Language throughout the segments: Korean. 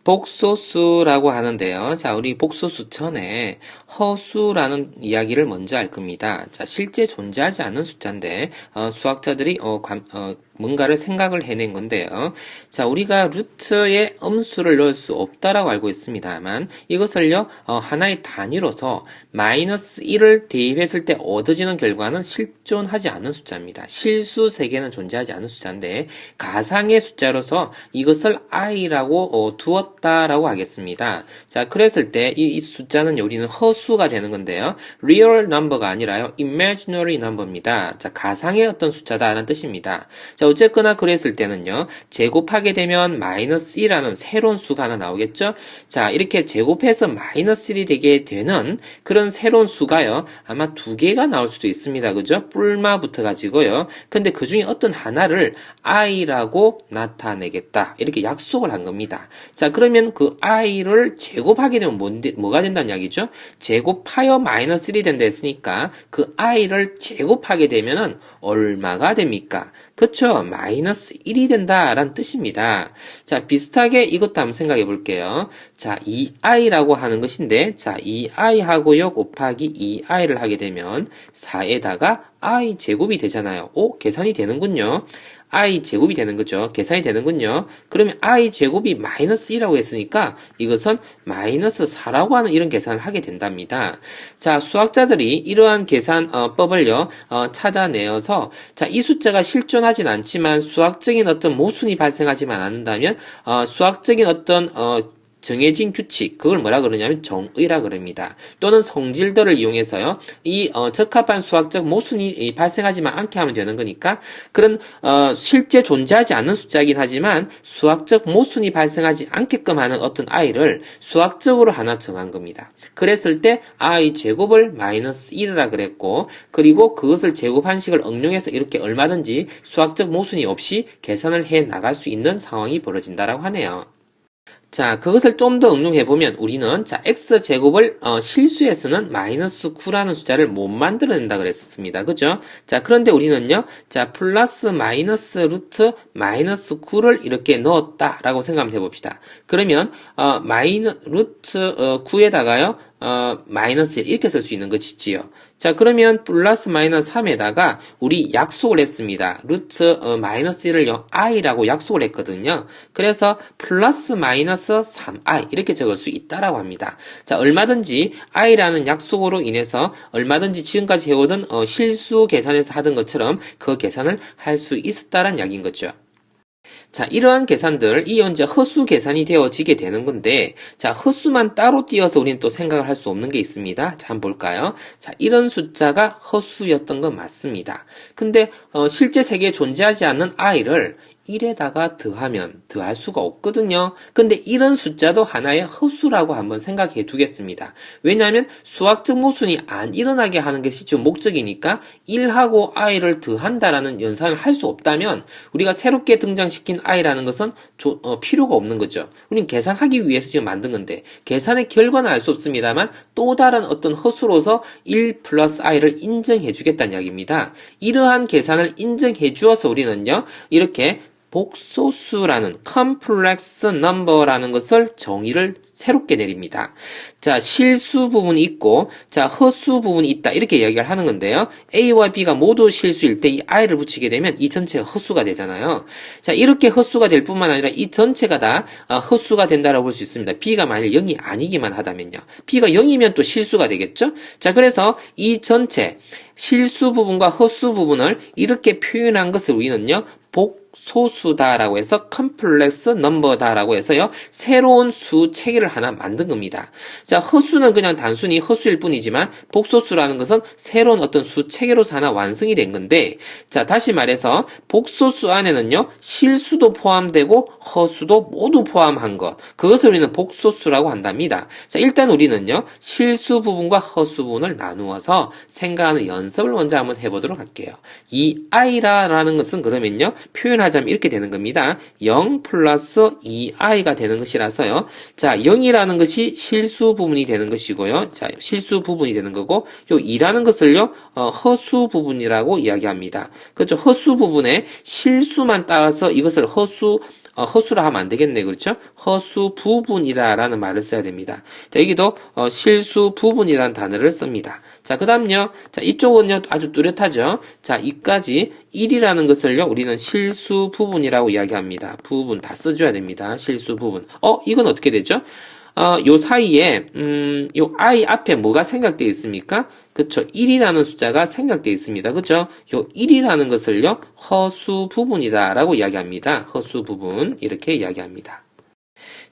복소수라고 하는데요. 자, 우리 복소수 전에 허수라는 이야기를 먼저 할 겁니다. 자, 실제 존재하지 않는 숫자인데, 수학자들이, 뭔가를 생각을 해낸 건데요. 자, 우리가 루트에 음수를 넣을 수 없다라고 알고 있습니다만, 이것을요, 하나의 단위로서 마이너스 1을 대입했을 때 얻어지는 결과는 실존하지 않는 숫자입니다. 실수 세계는 존재하지 않는 숫자인데, 가상의 숫자로서 이것을 i라고 두었다라고 하겠습니다. 자, 그랬을 때 이 숫자는 우리는 허수가 되는 건데요. real number가 아니라요. imaginary number입니다. 자, 가상의 어떤 숫자다라는 뜻입니다. 자, 어쨌거나 그랬을 때는요. 제곱하게 되면 마이너스 1이라는 새로운 수가 하나 나오겠죠? 자, 이렇게 제곱해서 마이너스 1이 되게 되는 그런 새로운 수가요. 아마 두 개가 나올 수도 있습니다. 그죠? 뿔마 붙어가지고요. 근데 그 중에 어떤 하나를 i라고 나타내겠다. 이렇게 약속을 한 겁니다. 자, 그러면 그 i를 제곱하게 되면 뭐가 된다는 이야기죠? 제곱하여 마이너스 1이 된다 했으니까 그 i를 제곱하게 되면은 얼마가 됩니까? 그쵸? 마이너스 1이 된다라는 뜻입니다. 자, 비슷하게 이것도 한번 생각해 볼게요. 자, 2i라고 하는 것인데, 자, 2i하고요 곱하기 2i를 하게 되면 4에다가 i 제곱이 되잖아요. 오, 계산이 되는군요. i 제곱이 되는 거죠. 계산이 되는군요. 그러면 i 제곱이 마이너스 2라고 했으니까 이것은 마이너스 4라고 하는 이런 계산을 하게 된답니다. 자, 수학자들이 이러한 계산법을요 찾아내어서 자, 이 숫자가 실존하진 않지만 수학적인 어떤 모순이 발생하지만 않는다면 수학적인 어떤 정해진 규칙, 그걸 뭐라 그러냐면 정의라 그럽니다. 또는 성질들을 이용해서요, 이 적합한 수학적 모순이 발생하지만 않게 하면 되는 거니까 그런 실제 존재하지 않는 숫자이긴 하지만 수학적 모순이 발생하지 않게끔 하는 어떤 i를 수학적으로 하나 정한 겁니다. 그랬을 때 i 제곱을 마이너스 1이라 그랬고, 그리고 그것을 제곱한식을 응용해서 이렇게 얼마든지 수학적 모순이 없이 계산을 해 나갈 수 있는 상황이 벌어진다라고 하네요. 자, 그것을 좀 더 응용해보면 우리는 자, x제곱을 실수에서는 마이너스 9라는 숫자를 못 만들어낸다 그랬습니다. 그죠? 자, 그런데 우리는요, 자, 플러스 마이너스 루트 마이너스 9를 이렇게 넣었다라고 생각해 봅시다. 그러면 루트 9에다가요, 마이너스 1 이렇게 쓸 수 있는 것이지요. 자, 그러면 플러스 마이너스 3에다가 우리 약속을 했습니다. 루트 마이너스 1을 i라고 약속을 했거든요. 그래서 플러스 마이너스 3i 이렇게 적을 수 있다라고 합니다. 자, 얼마든지 i라는 약속으로 인해서 얼마든지 지금까지 해오던 실수 계산에서 하던 것처럼 그 계산을 할 수 있었다라는 이야기인 거죠. 자, 이러한 계산들, 이제 허수 계산이 되어지게 되는 건데, 자, 허수만 따로 띄어서 우리는 또 생각을 할 수 없는 게 있습니다. 자, 한번 볼까요? 자, 이런 숫자가 허수였던 건 맞습니다. 근데, 실제 세계에 존재하지 않는 i를 1에다가 더할 수가 없거든요. 근데 이런 숫자도 하나의 허수라고 한번 생각해 두겠습니다. 왜냐하면 수학적 모순이 안 일어나게 하는 것이 좀 목적이니까 1하고 i를 더한다라는 연산을 할 수 없다면 우리가 새롭게 등장시킨 i라는 것은 필요가 없는 거죠. 우리는 계산하기 위해서 지금 만든 건데 계산의 결과는 알 수 없습니다만 또 다른 어떤 허수로서 1 플러스 i를 인정해 주겠다는 이야기입니다. 이러한 계산을 인정해 주어서 우리는요, 이렇게 복소수라는 complex number라는 것을 정의를 새롭게 내립니다. 자, 실수 부분이 있고, 자, 허수 부분이 있다. 이렇게 이야기를 하는 건데요. A와 B가 모두 실수일 때 이 I를 붙이게 되면 이 전체가 허수가 되잖아요. 자, 이렇게 허수가 될 뿐만 아니라 이 전체가 다 허수가 된다라고 볼 수 있습니다. B가 만일 0이 아니기만 하다면요. B가 0이면 또 실수가 되겠죠? 자, 그래서 이 전체, 실수 부분과 허수 부분을 이렇게 표현한 것을 우리는요, 복소수다라고 해서 컴플렉스 넘버다라고 해서요, 새로운 수 체계를 하나 만든 겁니다. 자, 허수는 그냥 단순히 허수일 뿐이지만 복소수라는 것은 새로운 어떤 수 체계로서 하나 완성이 된 건데, 자, 다시 말해서 복소수 안에는요, 실수도 포함되고 허수도 모두 포함한 것, 그것을 우리는 복소수라고 한답니다. 자, 일단 우리는요, 실수 부분과 허수 부분을 나누어서 생각하는 연습을 먼저 한번 해보도록 할게요. 이 i라는 것은 그러면요, 표현하자면 이렇게 되는 겁니다. 0 플러스 2i가 되는 것이라서요. 자, 0이라는 것이 실수 부분이 되는 것이고요. 자, 실수 부분이 되는 거고, 요 2라는 것을요, 허수 부분이라고 이야기합니다. 그렇죠. 허수 부분에 실수만 따라서 이것을 허수 허수라 하면 안 되겠네. 그렇죠? 허수 부분이다라는 말을 써야 됩니다. 자, 여기도 실수 부분이라는 단어를 씁니다. 자, 그 다음요. 자, 이쪽은요, 아주 뚜렷하죠? 자, 이까지 1이라는 것을요, 우리는 실수 부분이라고 이야기합니다. 부분 다 써줘야 됩니다. 실수 부분. 이건 어떻게 되죠? 요 사이에, 요 i 앞에 뭐가 생략되어 있습니까? 그쵸. 1이라는 숫자가 생략되어 있습니다. 그쵸? 요 1이라는 것을요, 허수 부분이다 라고 이야기합니다. 허수 부분. 이렇게 이야기합니다.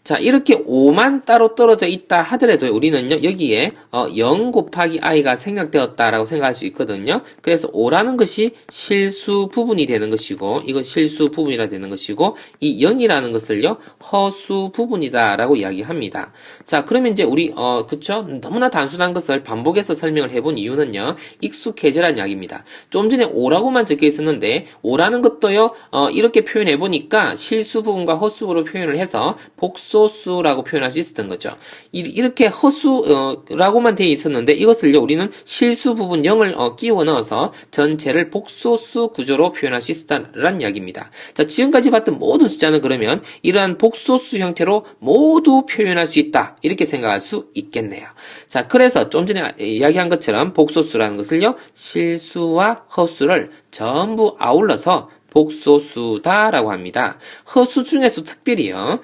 자, 이렇게 5만 따로 떨어져 있다 하더라도 우리는요, 여기에 0 곱하기 i가 생략되었다라고 생각할 수 있거든요. 그래서 5라는 것이 실수 부분이 되는 것이고, 이건 실수 부분이라 되는 것이고, 이 0이라는 것을요, 허수 부분이다라고 이야기합니다. 자, 그러면 이제 우리, 그쵸? 너무나 단순한 것을 반복해서 설명을 해본 이유는요, 익숙해지라는 이야기입니다. 좀 전에 5라고만 적혀 있었는데, 5라는 것도요, 이렇게 표현해 보니까 실수 부분과 허수 부분으로 표현을 해서 복소수라고 표현할 수 있었던 거죠. 이렇게 허수라고만 되어 있었는데 이것을요 우리는 실수 부분 0을 끼워 넣어서 전체를 복소수 구조로 표현할 수 있었다는 이야기입니다. 자, 지금까지 봤던 모든 숫자는 그러면 이러한 복소수 형태로 모두 표현할 수 있다 이렇게 생각할 수 있겠네요. 자, 그래서 좀 전에 이야기한 것처럼 복소수라는 것을요 실수와 허수를 전부 아울러서 복소수다라고 합니다. 허수 중에서 특별히요,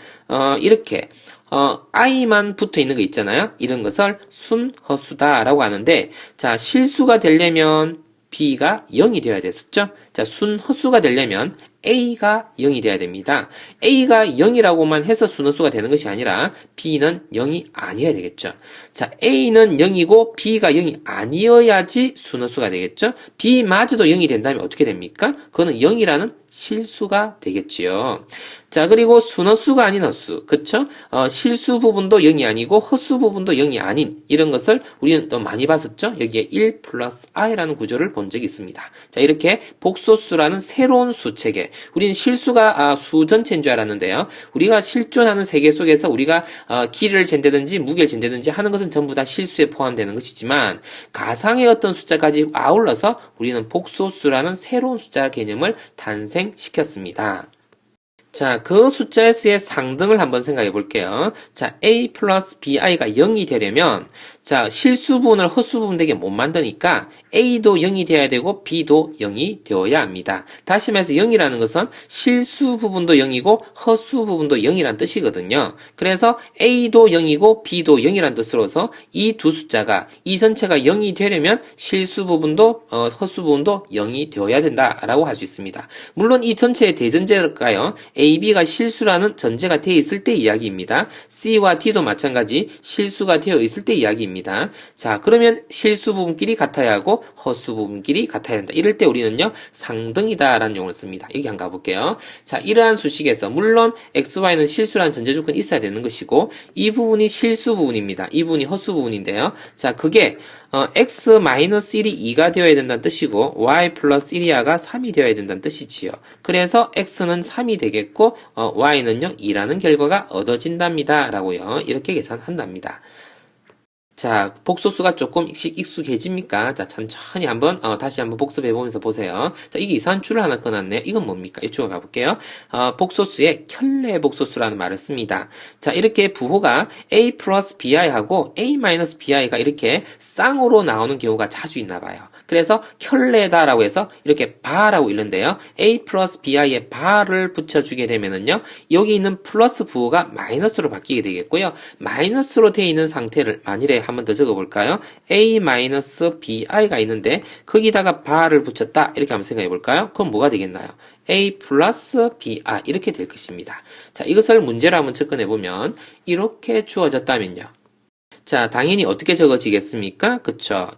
이렇게, i만 붙어 있는 거 있잖아요. 이런 것을 순허수다라고 하는데, 자, 실수가 되려면 b가 0이 되어야 됐었죠? 자, 순허수가 되려면 a가 0이 돼야 됩니다. a가 0이라고만 해서 순허수가 되는 것이 아니라 b는 0이 아니어야 되겠죠. 자, a는 0이고 b가 0이 아니어야지 순허수가 되겠죠. b마저도 0이 된다면 어떻게 됩니까? 그거는 0이라는 실수가 되겠지요. 자, 그리고 순허수가 아닌 허수, 그쵸? 실수 부분도 0이 아니고 허수 부분도 0이 아닌 이런 것을 우리는 또 많이 봤었죠? 여기에 1 플러스 i라는 구조를 본 적이 있습니다. 자, 이렇게 복소수라는 새로운 수체계, 우리는 실수가 수 전체인 줄 알았는데요. 우리가 실존하는 세계 속에서 우리가 길이를 잰다든지 무게를 잰다든지 하는 것은 전부 다 실수에 포함되는 것이지만 가상의 어떤 숫자까지 아울러서 우리는 복소수라는 새로운 숫자 개념을 탄생시켰습니다. 자, 그 숫자 S의 상등을 한번 생각해 볼게요. 자, A 플러스 BI가 0이 되려면, 자, 실수 부분을 허수 부분 되게 못 만드니까 A도 0이 되어야 되고 B도 0이 되어야 합니다. 다시 말해서 0이라는 것은 실수 부분도 0이고 허수 부분도 0이란 뜻이거든요. 그래서 A도 0이고 B도 0이란 뜻으로서 이 두 숫자가, 이 전체가 0이 되려면 실수 부분도 허수 부분도 0이 되어야 된다라고 할 수 있습니다. 물론 이 전체의 대전제일까요? A, B가 실수라는 전제가 되어 있을 때 이야기입니다. C와 D도 마찬가지 실수가 되어 있을 때 이야기입니다. 자, 그러면 실수 부분끼리 같아야 하고 허수 부분끼리 같아야 한다. 이럴 때 우리는요 상등이다 라는 용어를 씁니다. 여기 한번 가볼게요. 자, 이러한 수식에서 물론 x, y는 실수라는 전제 조건이 있어야 되는 것이고 이 부분이 실수 부분입니다. 이 부분이 허수 부분인데요. 자, 그게 x-1이 2가 되어야 된다는 뜻이고 y 플러스 1이하가 3이 되어야 된다는 뜻이지요. 그래서 x는 3이 되겠고 y는요 2라는 결과가 얻어진답니다. 라고요. 이렇게 계산한답니다. 자, 복소수가 조금씩 익숙해집니까? 자, 천천히 한번, 다시 한번 복습해 보면서 보세요. 자, 이게 이상한 줄을 하나 꺼놨네요. 이건 뭡니까? 이쪽으로 가볼게요. 복소수에 켤레 복소수라는 말을 씁니다. 자, 이렇게 부호가 a 플러스 bi하고 a 마이너스 bi가 이렇게 쌍으로 나오는 경우가 자주 있나 봐요. 그래서 켤레다라고 해서 이렇게 바라고 읽는데요. a 플러스 bi에 바를 붙여주게 되면은요, 여기 있는 플러스 부호가 마이너스로 바뀌게 되겠고요. 마이너스로 되어 있는 상태를 만일에 한번 더 적어볼까요? a-bi가 있는데 거기다가 바를 붙였다 이렇게 한번 생각해 볼까요? 그럼 뭐가 되겠나요? a 플러스 bi 이렇게 될 것입니다. 자, 이것을 문제로 한번 접근해 보면 이렇게 주어졌다면요. 자, 당연히 어떻게 적어지겠습니까? 그쵸?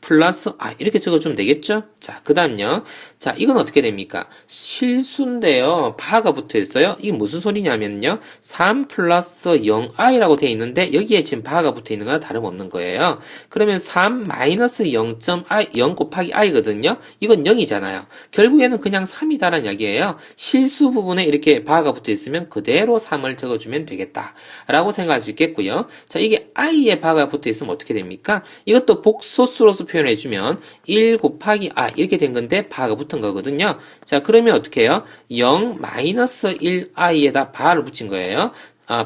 플러스 이렇게 적어주면 되겠죠? 자, 그 다음요. 자, 이건 어떻게 됩니까? 실수인데요. 바가 붙어 있어요. 이게 무슨 소리냐면요. 3 플러스 0i라고 되어 있는데 여기에 지금 바가 붙어 있는 거나 다름없는 거예요. 그러면 3 마이너스 0 곱하기 i거든요. 이건 0이잖아요. 결국에는 그냥 3이다라는 이야기예요. 실수 부분에 이렇게 바가 붙어 있으면 그대로 3을 적어주면 되겠다. 라고 생각할 수 있겠고요. 자, 이게 i에 바가 붙어 있으면 어떻게 됩니까? 이것도 복소수로서 표현해주면 1 곱하기 이렇게 된 건데 바가 붙은 거거든요. 자, 그러면 어떻게 해요? 0 마이너스 1i에다 바를 붙인 거예요.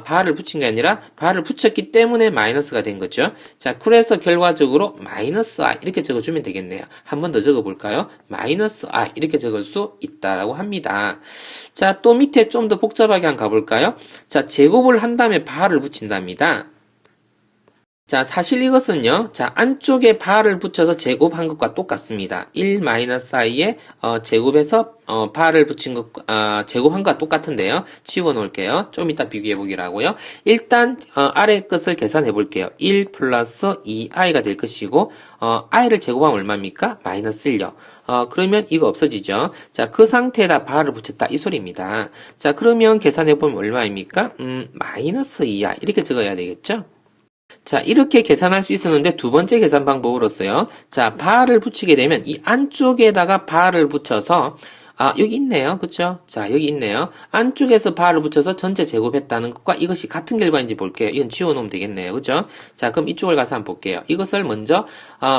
바를 붙인 게 아니라 바를 붙였기 때문에 마이너스가 된 거죠. 자, 그래서 결과적으로 마이너스 i 이렇게 적어주면 되겠네요. 한 번 더 적어볼까요? 마이너스 i 이렇게 적을 수 있다라고 합니다. 자, 또 밑에 좀 더 복잡하게 한번 가볼까요? 자, 제곱을 한 다음에 바를 붙인답니다. 자, 사실 이것은요, 자, 안쪽에 바를 붙여서 제곱한 것과 똑같습니다. 1-i에, 제곱해서, 바를 붙인 것, 제곱한 것과 똑같은데요. 지워 놓을게요. 좀 이따 비교해 보기로 하고요. 일단, 아래 것을 계산해 볼게요. 1 플러스 2i가 될 것이고, i를 제곱하면 얼마입니까? 마이너스 1요. 그러면 이거 없어지죠. 자, 그 상태에다 바를 붙였다. 이 소리입니다. 자, 그러면 계산해 보면 얼마입니까? 마이너스 2i. 이렇게 적어야 되겠죠? 자, 이렇게 계산할 수 있었는데 두 번째 계산 방법으로서요. 자, 바를 붙이게 되면 이 안쪽에다가 바를 붙여서 여기 있네요. 그쵸? 자, 여기 있네요. 안쪽에서 바를 붙여서 전체 제곱했다는 것과 이것이 같은 결과인지 볼게요. 이건 지워놓으면 되겠네요. 그죠? 자, 그럼 이쪽을 가서 한번 볼게요. 이것을 먼저,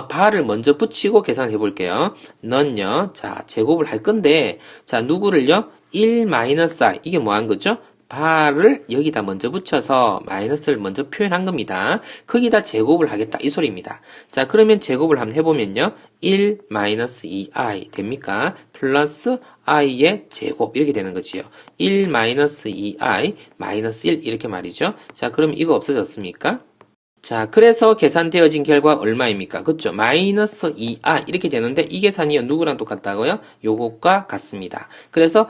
바를 먼저 붙이고 계산해 볼게요. 넌요, 자, 제곱을 할 건데, 자, 누구를요? 1-i. 이게 뭐 한 거죠? 바를 여기다 먼저 붙여서 마이너스를 먼저 표현한 겁니다. 거기다 제곱을 하겠다 이 소리입니다. 자, 그러면 제곱을 한번 해보면요. 1-2i 됩니까? 플러스 i의 제곱 이렇게 되는 거지요. 1-2i 마이너스 1 이렇게 말이죠. 자, 그럼 이거 없어졌습니까? 자, 그래서 계산되어진 결과 얼마입니까? 그쵸? 마이너스 2i 이렇이 되는데 이 계산이요. 누구랑 똑같다고요? 요것과 같습니다. 그래서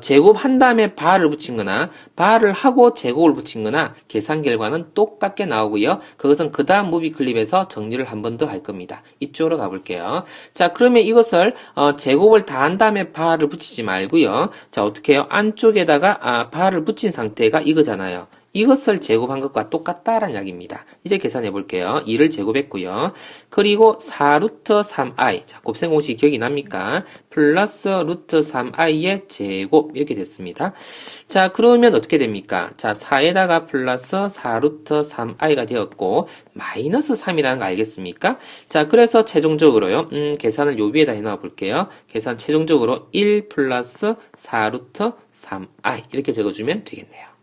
제곱한 다음에 바를 붙인 거나 바를 하고 제곱을 붙인 거나 계산 결과는 똑같게 나오고요. 그것은 그 다음 무비 클립에서 정리를 한 번 더 할 겁니다. 이쪽으로 가볼게요. 자, 그러면 이것을 제곱을 다 한 다음에 바를 붙이지 말고요. 자, 어떻게 해요? 안쪽에다가 바를 붙인 상태가 이거잖아요. 이것을 제곱한 것과 똑같다라는 이야기입니다. 이제 계산해 볼게요. 2를 제곱했고요. 그리고 4루트 3i. 자, 곱셈 공式기억이 납니까? 플러스 루트 3i의 제곱 이렇게 됐습니다. 자, 그러면 어떻게 됩니까? 자, 4에다가 플러스 4루트 3i가 되었고 마이너스 3이라는 거 알겠습니까? 자, 그래서 최종적으로요. 계산을 요 위에다 해놔 볼게요. 계산 최종적으로 1 플러스 4루트 3i 이렇게 적어주면 되겠네요.